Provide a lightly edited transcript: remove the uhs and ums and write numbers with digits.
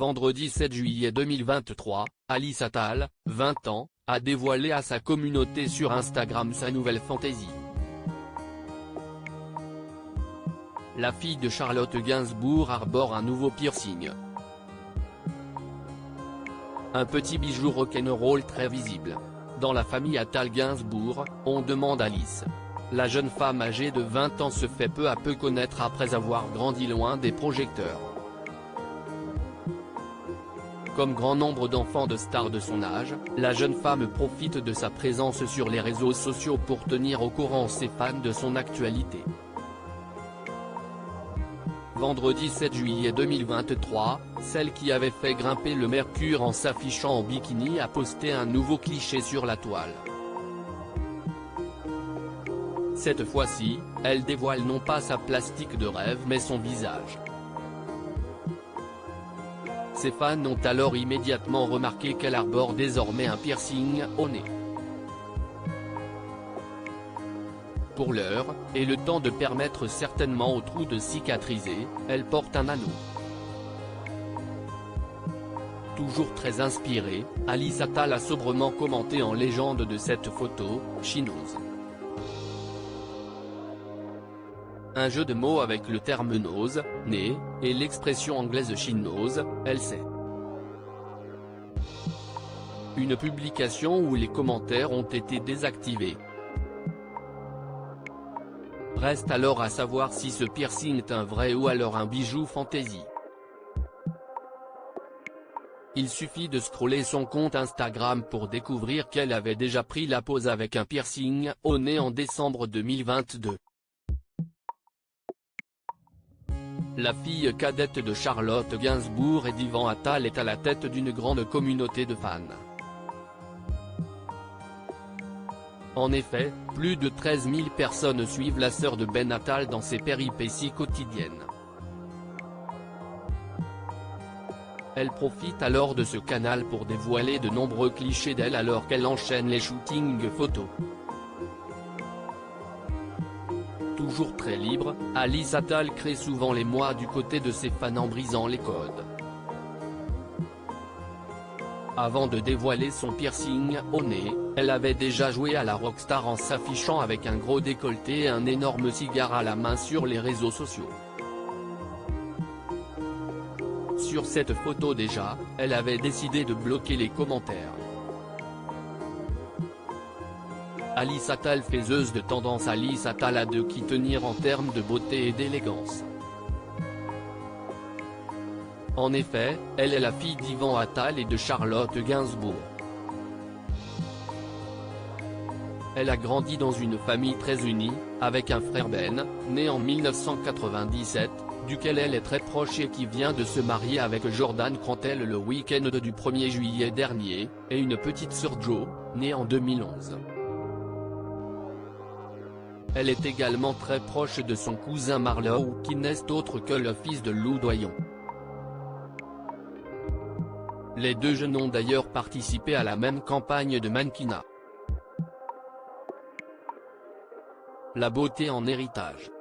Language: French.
Vendredi 7 juillet 2023, Alice Attal, 20 ans, a dévoilé à sa communauté sur Instagram sa nouvelle fantaisie. La fille de Charlotte Gainsbourg arbore un nouveau piercing. Un petit bijou rock'n'roll très visible. Dans la famille Attal Gainsbourg, on demande Alice. La jeune femme âgée de 20 ans se fait peu à peu connaître après avoir grandi loin des projecteurs. Comme grand nombre d'enfants de stars de son âge, la jeune femme profite de sa présence sur les réseaux sociaux pour tenir au courant ses fans de son actualité. Vendredi 7 juillet 2023, celle qui avait fait grimper le mercure en s'affichant en bikini a posté un nouveau cliché sur la toile. Cette fois-ci, elle dévoile non pas sa plastique de rêve mais son visage. Ses fans ont alors immédiatement remarqué qu'elle arbore désormais un piercing au nez. Pour l'heure, et le temps de permettre certainement au trou de cicatriser, elle porte un anneau. Toujours très inspirée, Alice Attal a sobrement commenté en légende de cette photo, she knows. Un jeu de mots avec le terme nose, nez, et l'expression anglaise she knows, elle sait. Une publication où les commentaires ont été désactivés. Reste alors à savoir si ce piercing est un vrai ou alors un bijou fantaisie. Il suffit de scroller son compte Instagram pour découvrir qu'elle avait déjà pris la pose avec un piercing au nez en décembre 2022. La fille cadette de Charlotte Gainsbourg et d'Yvan Attal est à la tête d'une grande communauté de fans. En effet, plus de 13 000 personnes suivent la sœur de Ben Attal dans ses péripéties quotidiennes. Elle profite alors de ce canal pour dévoiler de nombreux clichés d'elle alors qu'elle enchaîne les shootings photos. Toujours très libre, Alice Attal crée souvent les mois du côté de ses fans en brisant les codes. Avant de dévoiler son piercing au nez, elle avait déjà joué à la rockstar en s'affichant avec un gros décolleté et un énorme cigare à la main sur les réseaux sociaux. Sur cette photo déjà, elle avait décidé de bloquer les commentaires. Alice Attal faiseuse de tendance. Alice Attal a de qui tenir en termes de beauté et d'élégance. En effet, elle est la fille d'Yvan Attal et de Charlotte Gainsbourg. Elle a grandi dans une famille très unie, avec un frère Ben, né en 1997, duquel elle est très proche et qui vient de se marier avec Jordan Crantel le week-end du 1er juillet dernier, et une petite sœur Jo, née en 2011. Elle est également très proche de son cousin Marlowe qui n'est autre que le fils de Lou Doyon. Les deux jeunes ont d'ailleurs participé à la même campagne de mannequinat. La beauté en héritage.